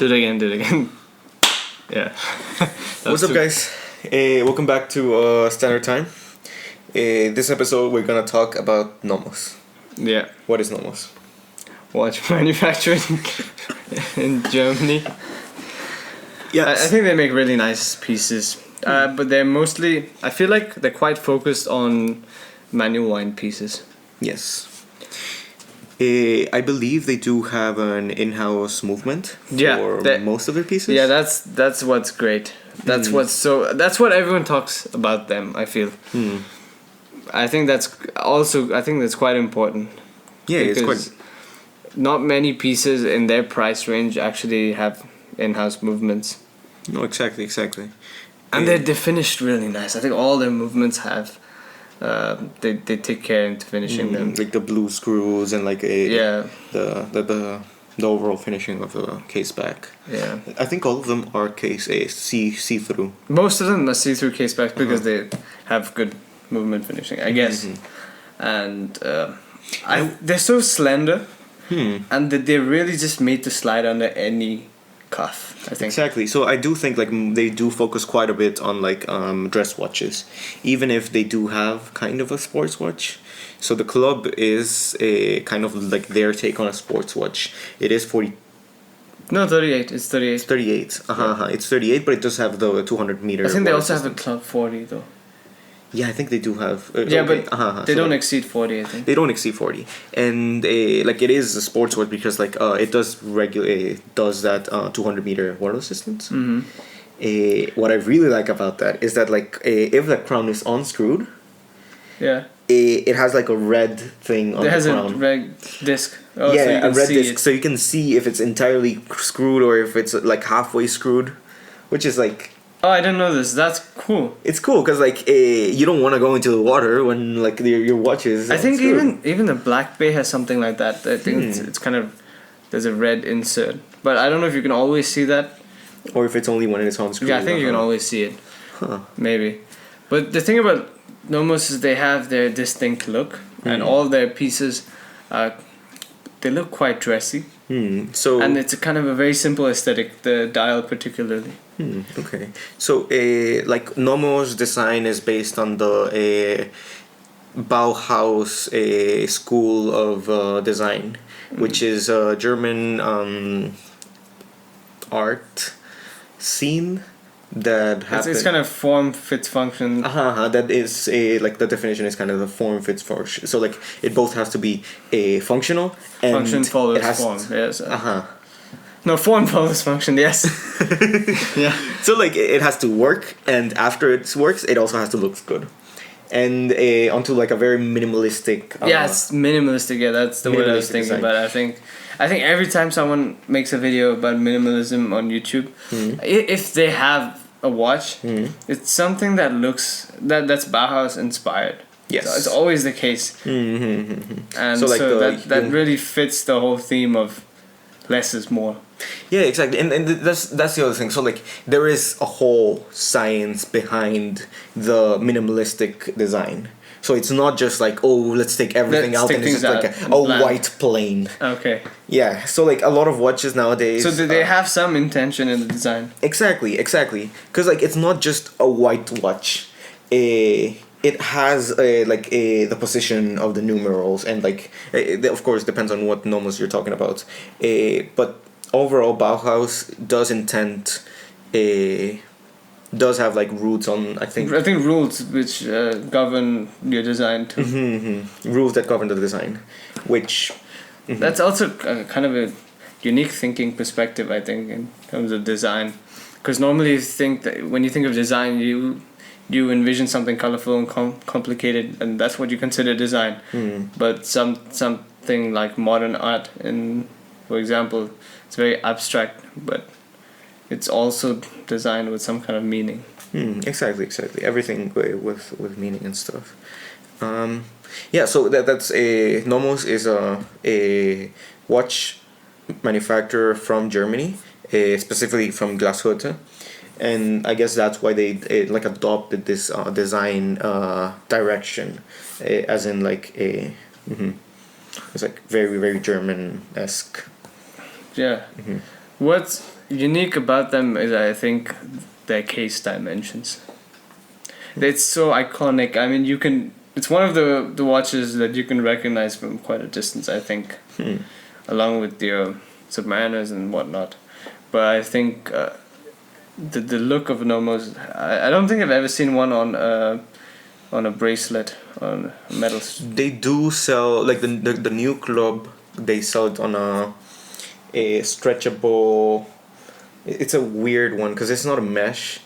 Do it again. Yeah. What's up, guys? Welcome back to Standard Time. This episode, we're gonna talk about Nomos. Yeah. What is Nomos? Watch manufacturing in Germany. Yes. I think they make really nice pieces, but they're mostly. I feel like they're quite focused on manual wind pieces. Yes. I believe they do have an in-house movement for most of their pieces. Yeah, that's what's great. That's what everyone talks about them. I feel. I think that's quite important. Yeah, it's quite. Not many pieces in their price range actually have in-house movements. No, exactly. And they're finished really nice. I think all their movements have. They take care into finishing them. Like the blue screws and like the overall finishing of the case back. Yeah. I think all of them are see through. Most of them are see-through case backs because they have good movement finishing, I guess. And they're so slender. And they're really just made to slide under any cuff, I think. Exactly. So I do think like they do focus quite a bit on like dress watches, even if they do have kind of a sports watch. So the club is a kind of like their take on a sports watch. It is 40. No, 38. It's 38. It's 38. It's 38, but it does have the 200 meter. I think they also have a club 40 though. Yeah, I think they do have. But they don't exceed 40, I think. They don't exceed 40, and like it is a sports watch because like it does does that 200 meter water resistance. What I really like about that is that like if the crown is unscrewed, it has like a red thing on the crown. It has a red disc. Oh, yeah, so a red disc, so you can see if it's entirely screwed or if it's like halfway screwed, which is like. Oh, I didn't know this. That's cool. It's cool because like you don't want to go into the water when like your watch is. I think even the Black Bay has something like that. I think it's kind of there's a red insert, but I don't know if you can always see that. Or if it's only when it's on screen. Yeah, I think you can always see it. Maybe, but the thing about Nomos is they have their distinct look, and all their pieces, they look quite dressy. So and it's a kind of a very simple aesthetic. The dial particularly. Okay, so like Nomos design is based on the Bauhaus school of design, which is a German art scene that happens. It's kind of form fits function. That is like the definition is kind of the form fits function. So like it both has to be functional and function follows form. Yes. No, form follows function, yes. Yeah. So, like, it has to work, and after it works, it also has to look good. And onto, like, a very minimalistic... it's minimalistic, yeah, that's the word I was thinking about. I think every time someone makes a video about minimalism on YouTube, if they have a watch, it's something that looks... that's Bauhaus inspired. Yes. So it's always the case. And so, that really fits the whole theme of less is more. Yeah, exactly, and that's the other thing. So like there is a whole science behind the minimalistic design. So it's not just like let's take everything out and it's just like a white plane. Okay. Yeah, so like a lot of watches nowadays. So do they have some intention in the design? Exactly, because like it's not just a white watch. It has the position of the numerals and like of course depends on what Nomos you're talking about. But overall Bauhaus does have like roots on I think rules which govern your design too. Rules that govern the design, which that's also kind of a unique thinking perspective I think in terms of design, because normally you think that when you think of design you envision something colorful and complicated, and that's what you consider design. But something like modern art, for example, it's very abstract, but it's also designed with some kind of meaning. Exactly. Everything with meaning and stuff. So that's Nomos is a watch manufacturer from Germany, specifically from Glashütte. And I guess that's why they like adopted this design direction, as in like it's like very very German-esque. Yeah. What's unique about them is, I think, their case dimensions. It's so iconic. I mean, it's one of the watches that you can recognize from quite a distance, I think, along with your Submariners and whatnot. But I think the look of Nomos, I don't think I've ever seen one on a bracelet, on a metal. They do sell, like the new club, they sell it on a stretchable. It's a weird one because it's not a mesh,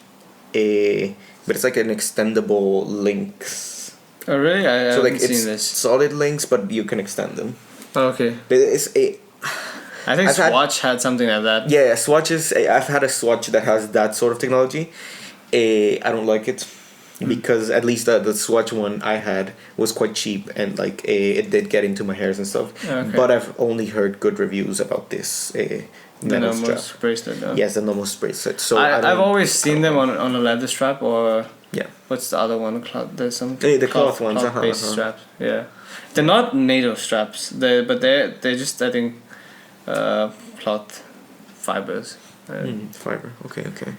but it's like an extendable links. Oh really? I So like haven't it's seen this. solid links, but you can extend them. Oh, okay. But it's a I think I've had- Swatch had something like that. yeah, swatches. I've had a swatch that has that sort of technology. I don't like it because at least the swatch one I had was quite cheap and like it did get into my hairs and stuff. Okay. But I've only heard good reviews about this The metal strap. Nomos bracelet. No? Yes, the Nomos bracelet. So I've always seen them on a leather strap or Yeah. what's the other one? There's some The cloth ones, based straps. Yeah, they're not NATO straps. They're just, I think, cloth fibers. Fiber. Okay.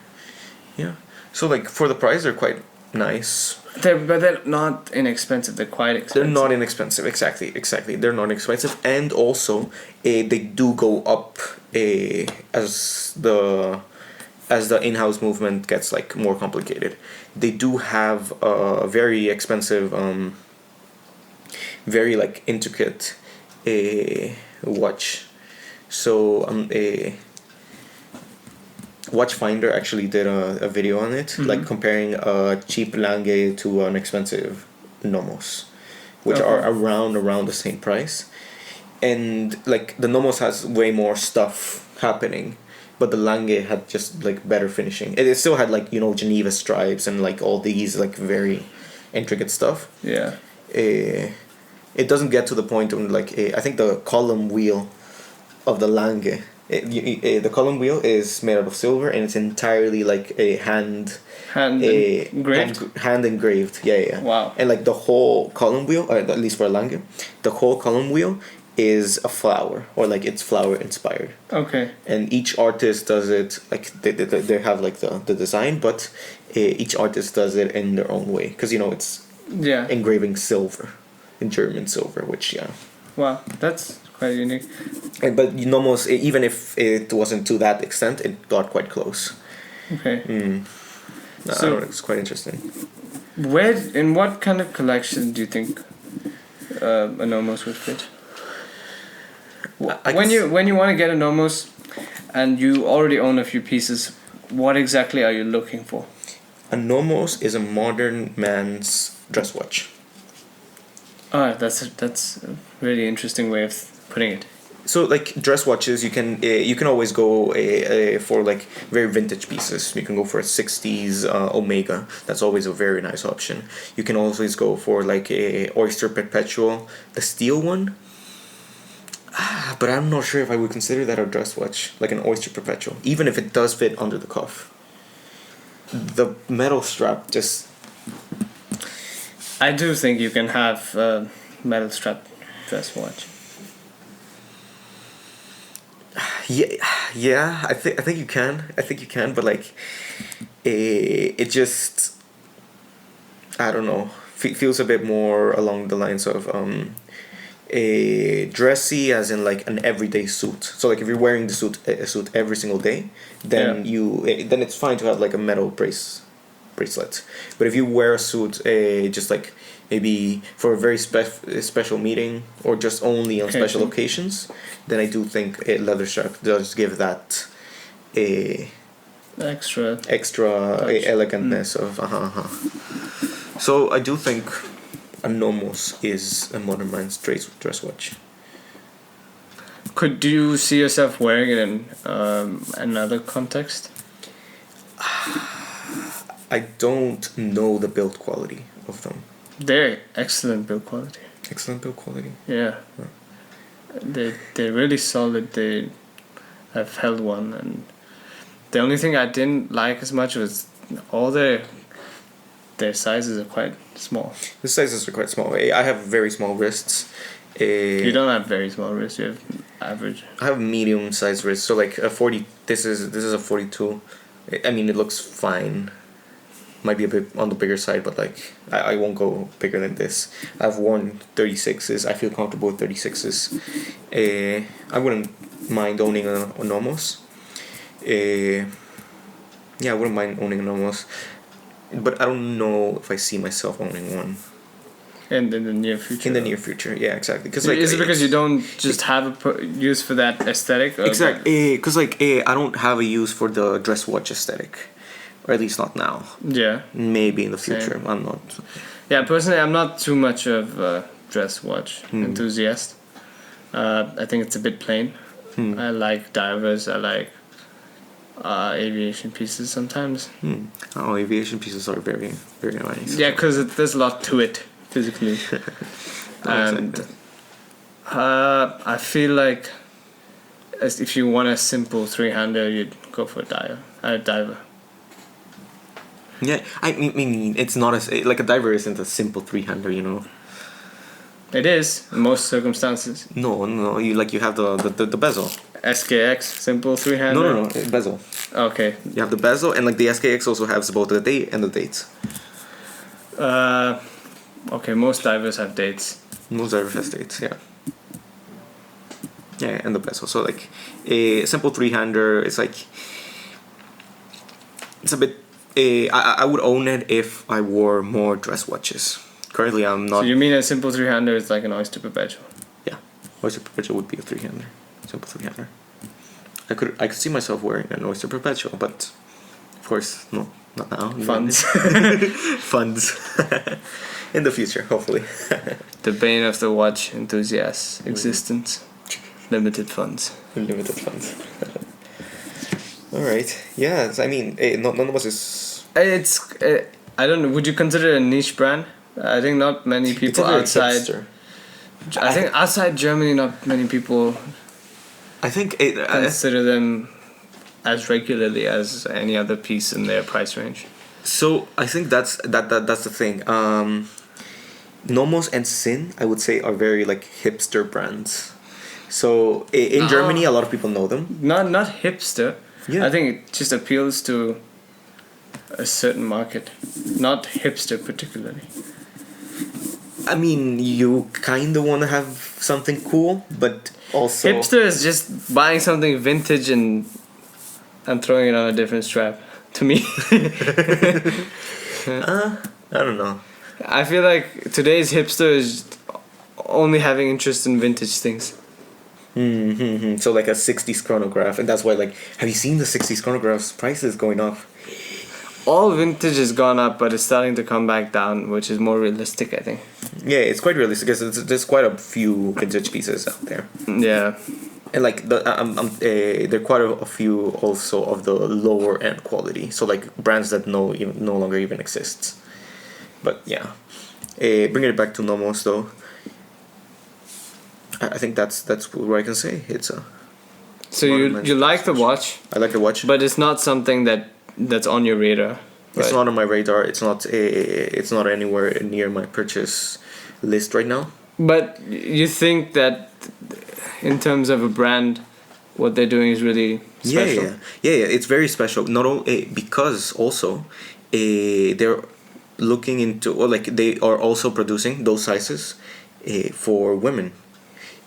Yeah. So like for the price, they're quite nice. But they're not inexpensive. They're quite expensive. They're not inexpensive. Exactly. They're not expensive, and also, they do go up as the in-house movement gets like more complicated. They do have a very expensive, very like intricate, watch. So a Watchfinder actually did a video on it, like comparing a cheap Lange to an expensive Nomos, which are around the same price, and like the Nomos has way more stuff happening, but the Lange had just like better finishing. It still had like Geneva stripes and like all these like very intricate stuff. Yeah. It doesn't get to the point when like I think the column wheel of the Lange. The column wheel is made out of silver and it's entirely like a hand engraved. hand engraved. Yeah. Wow. And like the whole column wheel, at least for a Lange, the whole column wheel is a flower or like it's flower inspired. Okay. And each artist does it like they have like the design, but each artist does it in their own way because it's engraving silver, in German silver, which Wow, that's quite unique. But Nomos, even if it wasn't to that extent, it got quite close. Okay. I don't know, it's quite interesting. In what kind of collection do you think a Nomos would fit? When you want to get a Nomos and you already own a few pieces, what exactly are you looking for? A Nomos is a modern man's dress watch. Oh, that's a really interesting way of putting it. So like dress watches, you can always go for like very vintage pieces. You can go for a 60s Omega. That's always a very nice option. You can always go for like a Oyster Perpetual, the steel one. But I'm not sure if I would consider that a dress watch, like an Oyster Perpetual, even if it does fit under the cuff. The metal strap just. I do think you can have a metal strap dress watch. Yeah. I think you can. But like, it just, I don't know. Feels a bit more along the lines of a dressy, as in like an everyday suit. So like if you're wearing a suit every single day, then then it's fine to have like a metal bracelet. But if you wear a suit just like maybe for a very special meeting or just only on special occasions, then I do think a leather strap does give that extra elegantness of So I do think a Nomos is a modern man's dress watch. Do you see yourself wearing it in another context? I don't know the build quality of them. They're excellent build quality. Excellent build quality. Yeah. They're really solid. I've held one, and the only thing I didn't like as much was all their sizes are quite small. The sizes are quite small. I have very small wrists, You don't have very small wrists. You have average. I have medium sized wrist, so like a 40. This is a 42. I mean, it looks fine. Might be a bit on the bigger side, but like I won't go bigger than this. I've worn 36s. I feel comfortable with 36s. I wouldn't mind owning a Nomos. Yeah, I wouldn't mind owning a Nomos, but I don't know if I see myself owning one. In the near future. In the near future, yeah, exactly. Cause is it because you don't just have a use for that aesthetic? Exactly. Because I don't have a use for the dress watch aesthetic, or at least not now. Yeah. Maybe in the future. Same. I'm not. Yeah, personally, I'm not too much of a dress watch enthusiast. I think it's a bit plain. I like divers. I like aviation pieces sometimes. Oh, aviation pieces are very, very nice. Yeah, because there's a lot to it physically. And I feel like if you want a simple three-hander, you'd go for a diver. Yeah, I mean, it's not as like a diver isn't a simple three-hander, you know. It is in most circumstances. No, you have the bezel. SKX simple three-hander. No, bezel. Okay. You have the bezel, and like the SKX also has both the date and the dates. Okay, most divers have dates. Most divers have dates, yeah. Yeah, and the bezel. So like a simple three-hander, it's like it's a bit. I would own it if I wore more dress watches. Currently, I'm not. So you mean a simple three-hander is like an Oyster Perpetual? Yeah, Oyster Perpetual would be a three-hander, simple three-hander. I could see myself wearing an Oyster Perpetual, but of course, no, not now. Funds. Funds. In the future, hopefully. The bane of the watch enthusiast's existence. Limited funds. Limited funds. All right. Yeah. I mean, none of us is. It's. I don't know. Would you consider it a niche brand? I think not many people outside. Hipster. I think outside Germany, not many people. I think consider them as regularly as any other piece in their price range. So I think that's the thing. Nomos and Sin, I would say, are very like hipster brands. So in Germany, a lot of people know them. Not hipster. Yeah. I think it just appeals to a certain market, not hipster particularly. I mean, you kind of want to have something cool, but also hipster is just buying something vintage and throwing it on a different strap. To me, I don't know. I feel like today's hipster is only having interest in vintage things. So like a 60s chronograph, and that's why like, have you seen the 60s chronograph's prices going up? All vintage has gone up, but it's starting to come back down, which is more realistic, I think. Yeah, it's quite realistic because there's quite a few vintage pieces out there. Yeah. And like there are quite a few also of the lower end quality. So like brands that no longer even exists. But yeah, bringing it back to Nomos though. I think that's what I can say. It's a. So you like the watch? I like the watch, but it's not something that's on your radar. Right? It's not on my radar. It's not anywhere near my purchase list right now. But you think that in terms of a brand, what they're doing is really special? Yeah. It's very special. Not only because also they're looking into, or like they are also producing those sizes for women.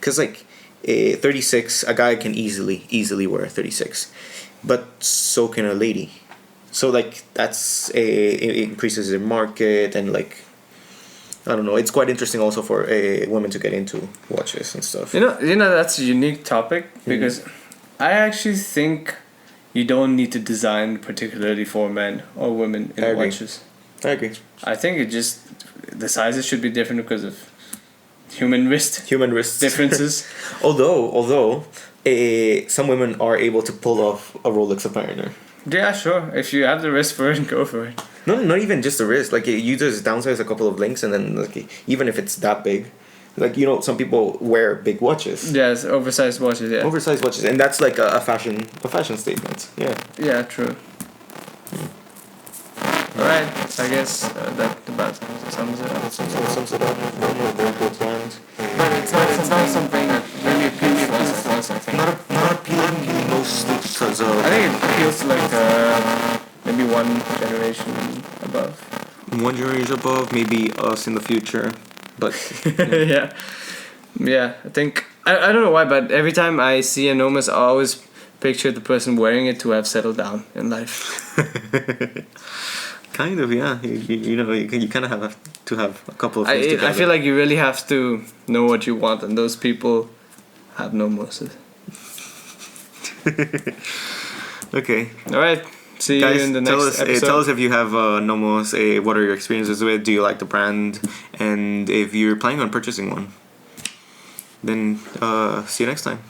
Because like 36, a guy can easily wear a 36, but so can a lady. So like that's it increases the market, and like I don't know, it's quite interesting also for women to get into watches and stuff. You know that's a unique topic because I actually think you don't need to design particularly for men or women in watches. I agree. I think it just the sizes should be different because of human wrist differences. although some women are able to pull off a Rolex Submariner. Yeah, sure. If you have the wrist for it, go for it. No, not even just the wrist. Like you just downsize a couple of links, and then like even if it's that big, like some people wear big watches. Yes, oversized watches. Yeah. Oversized watches, and that's like a fashion statement. Yeah. Yeah, true. Alright, I guess that about sums it up. Sums it up. Very good brand. But it's not mostly because of I think it appeals to like maybe one generation above. one generation above, maybe us in the future, but Yeah. Yeah, I think I don't know why, but every time I see a Nomos, I always picture the person wearing it to have settled down in life. kind of, yeah. You kind of have to have a couple of things together. I feel like you really have to know what you want, and those people have Nomoses. Okay. All right. See Guys, you in the next episode. tell us if you have Nomos. What are your experiences with? Do you like the brand? And if you're planning on purchasing one, then see you next time.